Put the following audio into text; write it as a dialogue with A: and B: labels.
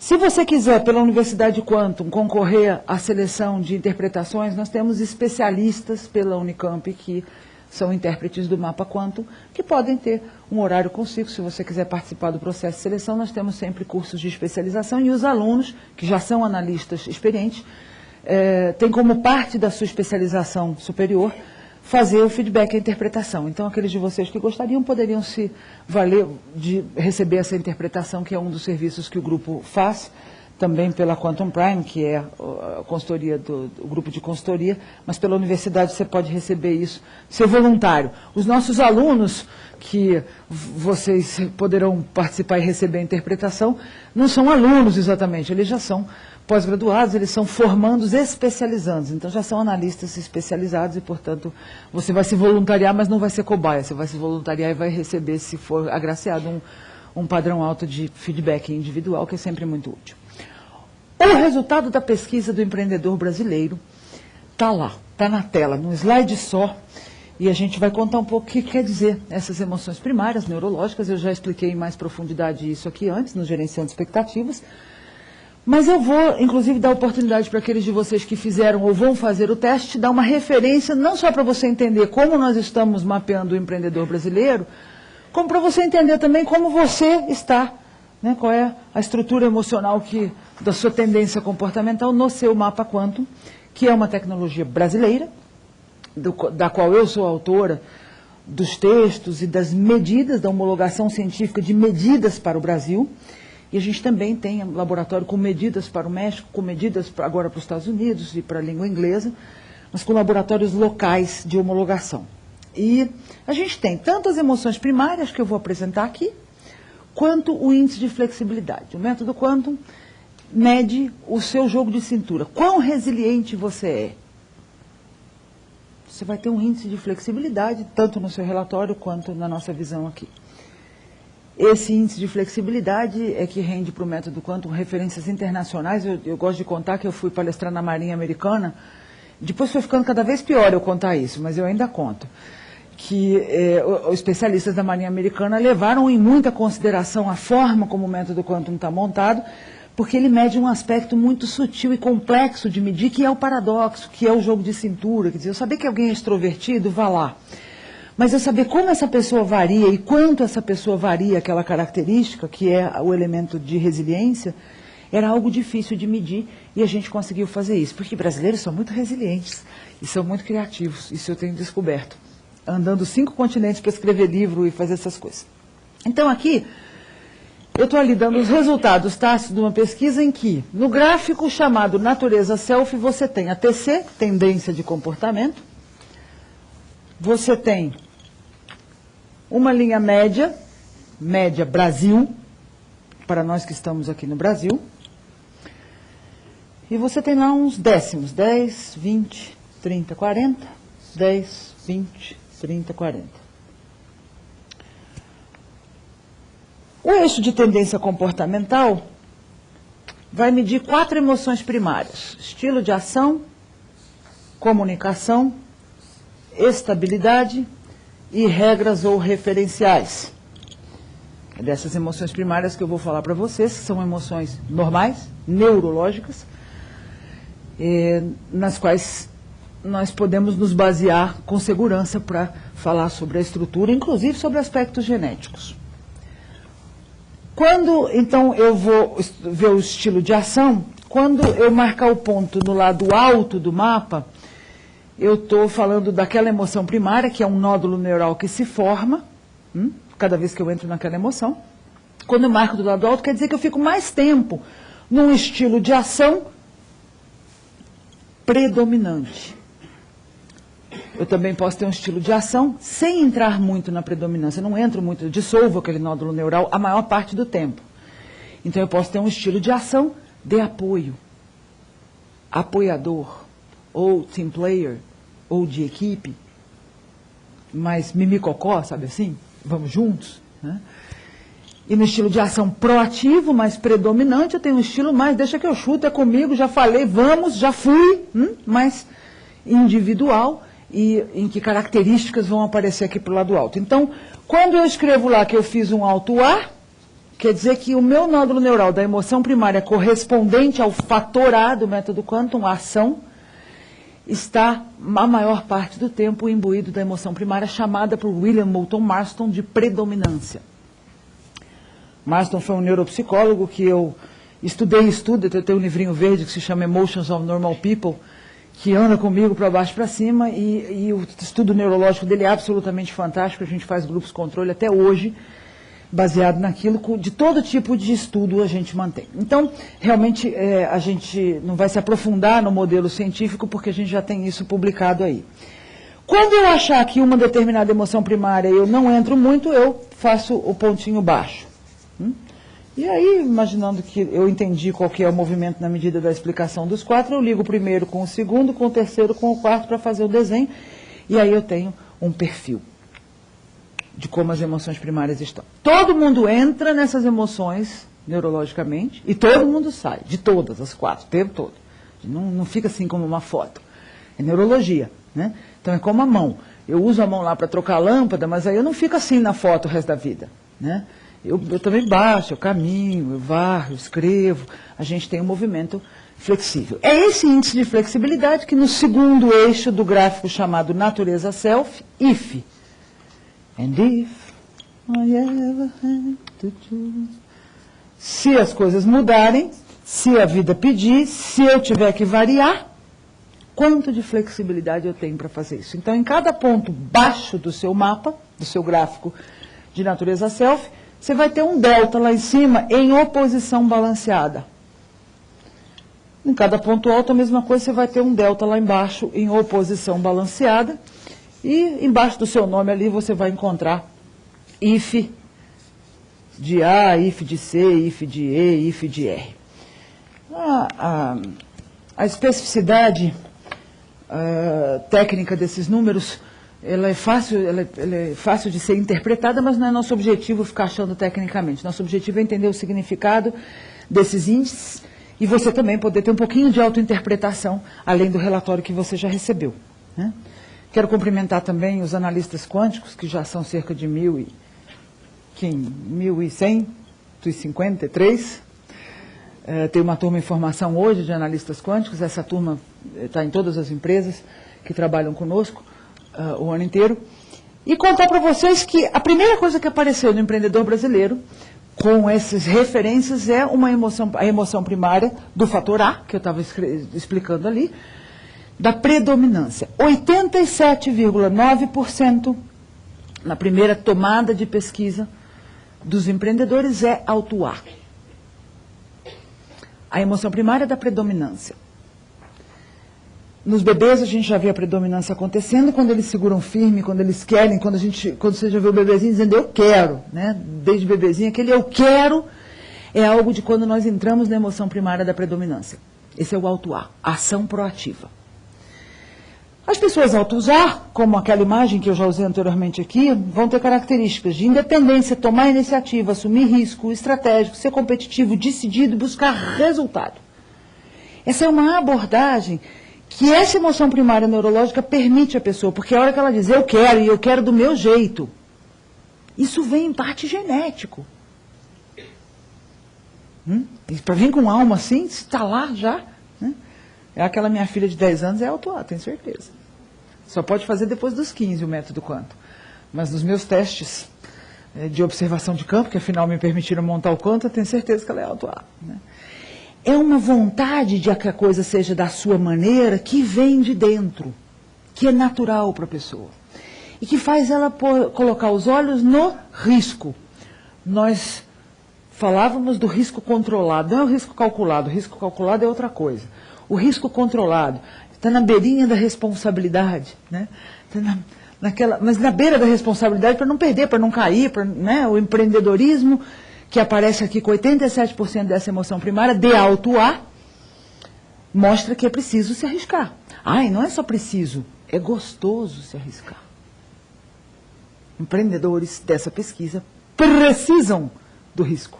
A: Se você quiser, pela Universidade Quantum, concorrer à seleção de interpretações, nós temos especialistas pela Unicamp que são intérpretes do mapa Quantum, que podem ter um horário consigo. Se você quiser participar do processo de seleção, nós temos sempre cursos de especialização e os alunos, que já são analistas experientes, têm como parte da sua especialização superior fazer o feedback e a interpretação. Então, aqueles de vocês que gostariam poderiam se valer de receber essa interpretação, que é um dos serviços que o grupo faz, também pela Quantum Prime, que é a consultoria o grupo de consultoria, mas pela universidade você pode receber isso, ser voluntário. Os nossos alunos, que vocês poderão participar e receber a interpretação, não são alunos exatamente, eles já são pós-graduados, eles são formandos especializandos, então já são analistas especializados e, portanto, você vai se voluntariar, mas não vai ser cobaia, você vai se voluntariar e vai receber, se for agraciado, um padrão alto de feedback individual, que é sempre muito útil. O resultado da pesquisa do empreendedor brasileiro está lá, está na tela, num slide só, e a gente vai contar um pouco o que quer dizer essas emoções primárias, neurológicas. Eu já expliquei em mais profundidade isso aqui antes, no Gerenciando Expectativas, mas eu vou, inclusive, dar oportunidade para aqueles de vocês que fizeram ou vão fazer o teste, dar uma referência, não só para você entender como nós estamos mapeando o empreendedor brasileiro, como para você entender também como você está, né, qual é a estrutura emocional da sua tendência comportamental no seu mapa Quantum, que é uma tecnologia brasileira, da qual eu sou autora dos textos e das medidas, da homologação científica de medidas para o Brasil. E a gente também tem um laboratório com medidas para o México, com medidas agora para os Estados Unidos e para a língua inglesa, mas com laboratórios locais de homologação. E a gente tem tanto as emoções primárias, que eu vou apresentar aqui, quanto o índice de flexibilidade. O método Quantum mede o seu jogo de cintura. Quão resiliente você é? Você vai ter um índice de flexibilidade, tanto no seu relatório quanto na nossa visão aqui. Esse índice de flexibilidade é que rende para o método Quantum referências internacionais. Eu gosto de contar que eu fui palestrar na Marinha Americana. Depois foi ficando cada vez pior eu contar isso, mas eu ainda conto. Que os especialistas da Marinha Americana levaram em muita consideração a forma como o método Quantum está montado, porque ele mede um aspecto muito sutil e complexo de medir, que é o paradoxo, que é o jogo de cintura. Quer dizer, eu saber que alguém é extrovertido, vá lá. Mas eu saber como essa pessoa varia e quanto essa pessoa varia aquela característica, que é o elemento de resiliência, era algo difícil de medir e a gente conseguiu fazer isso. Porque brasileiros são muito resilientes e são muito criativos, isso eu tenho descoberto, andando 5 continentes para escrever livro e fazer essas coisas. Então aqui, eu estou ali dando os resultados tácitos de uma pesquisa em que, no gráfico chamado Natureza Self, você tem a TC, tendência de comportamento, você tem uma linha média, média Brasil, para nós que estamos aqui no Brasil, e você tem lá uns décimos, 10, 20, 30, 40, 10, 20, 30, 40. O eixo de tendência comportamental vai medir 4 emoções primárias: estilo de ação, comunicação, estabilidade e regras ou referenciais. É dessas emoções primárias que eu vou falar para vocês, que são emoções normais, neurológicas, nas quais nós podemos nos basear com segurança para falar sobre a estrutura, inclusive sobre aspectos genéticos. Quando, então, eu vou ver o estilo de ação, quando eu marcar o ponto no lado alto do mapa, eu estou falando daquela emoção primária, que é um nódulo neural que se forma, cada vez que eu entro naquela emoção. Quando eu marco do lado alto, quer dizer que eu fico mais tempo num estilo de ação predominante. Eu também posso ter um estilo de ação sem entrar muito na predominância. Eu não entro muito, eu dissolvo aquele nódulo neural a maior parte do tempo. Então eu posso ter um estilo de ação de apoio, apoiador, ou team player, ou de equipe, mais mimicocó, sabe assim? Vamos juntos, né? E no estilo de ação proativo, mais predominante, eu tenho um estilo mais, deixa que eu chuto, é comigo, já falei, vamos, já fui, mais individual, e em que características vão aparecer aqui para o lado alto. Então, quando eu escrevo lá que eu fiz um alto A, quer dizer que o meu nódulo neural da emoção primária correspondente ao fator A do método Quantum, a ação, está, a maior parte do tempo, imbuído da emoção primária, chamada por William Moulton Marston de predominância. Marston foi um neuropsicólogo que eu estudei e estudo, eu tenho um livrinho verde que se chama Emotions of Normal People, que anda comigo para baixo e para cima, e o estudo neurológico dele é absolutamente fantástico, a gente faz grupos controle até hoje, baseado naquilo, de todo tipo de estudo a gente mantém. Então, realmente, a gente não vai se aprofundar no modelo científico, porque a gente já tem isso publicado aí. Quando eu achar que uma determinada emoção primária eu não entro muito, eu faço o pontinho baixo. E aí, imaginando que eu entendi qual que é o movimento na medida da explicação dos 4, eu ligo o primeiro com o segundo, com o terceiro, com o quarto para fazer o desenho, e aí eu tenho um perfil de como as emoções primárias estão. Todo mundo entra nessas emoções neurologicamente e todo mundo sai, de todas as 4, o tempo todo. Não fica assim como uma foto. É neurologia, né? Então é como a mão. Eu uso a mão lá para trocar a lâmpada, mas aí eu não fico assim na foto o resto da vida, né? Eu também baixo, eu caminho, eu varro, eu escrevo, a gente tem um movimento flexível. É esse índice de flexibilidade que no segundo eixo do gráfico chamado natureza self, if, and if I ever had to choose. Se as coisas mudarem, se a vida pedir, se eu tiver que variar, quanto de flexibilidade eu tenho para fazer isso? Então, em cada ponto baixo do seu mapa, do seu gráfico de natureza self, você vai ter um delta lá em cima em oposição balanceada. Em cada ponto alto, a mesma coisa, você vai ter um delta lá embaixo em oposição balanceada. E embaixo do seu nome ali você vai encontrar if de A, if de C, if de E, if de R. A especificidade técnica desses números, ela é fácil de ser interpretada, mas não é nosso objetivo ficar achando tecnicamente. Nosso objetivo é entender o significado desses índices e você também poder ter um pouquinho de autointerpretação, além do relatório que você já recebeu, né? Quero cumprimentar também os analistas quânticos, que já são cerca de 1.153. Tem uma turma em formação hoje de analistas quânticos. Essa turma está em todas as empresas que trabalham conosco o ano inteiro. E contar para vocês que a primeira coisa que apareceu no empreendedor brasileiro, com essas referências, é a emoção primária do fator A, que eu estava explicando ali, da predominância. 87,9% na primeira tomada de pesquisa dos empreendedores é alto A. A emoção primária é da predominância. Nos bebês a gente já vê a predominância acontecendo quando eles seguram firme, quando eles querem, quando você já vê o bebezinho dizendo eu quero, né? Desde bebezinho, aquele eu quero é algo de quando nós entramos na emoção primária da predominância. Esse é o alto A, a ação proativa. As pessoas altos A, como aquela imagem que eu já usei anteriormente aqui, vão ter características de independência, tomar iniciativa, assumir risco, estratégico, ser competitivo, decidido e buscar resultado. Essa é uma abordagem que essa emoção primária neurológica permite à pessoa, porque a hora que ela diz eu quero e eu quero do meu jeito, isso vem em parte genético. Para vir com alma assim, está lá já, né? É aquela minha filha de 10 anos, é alto A, tenho certeza. Só pode fazer depois dos 15 o método Quantum. Mas nos meus testes de observação de campo, que afinal me permitiram montar o Quantum, eu tenho certeza que ela é alto A, né? É uma vontade de que a coisa seja da sua maneira que vem de dentro, que é natural para a pessoa. E que faz ela colocar os olhos no risco. Nós falávamos do risco controlado, não é o risco calculado. O risco calculado é outra coisa. O risco controlado está na beirinha da responsabilidade, né? Mas na beira da responsabilidade para não perder, para não cair, né? O empreendedorismo, que aparece aqui com 87% dessa emoção primária, de alto A, mostra que é preciso se arriscar. E não é só preciso, é gostoso se arriscar. Empreendedores dessa pesquisa precisam do risco.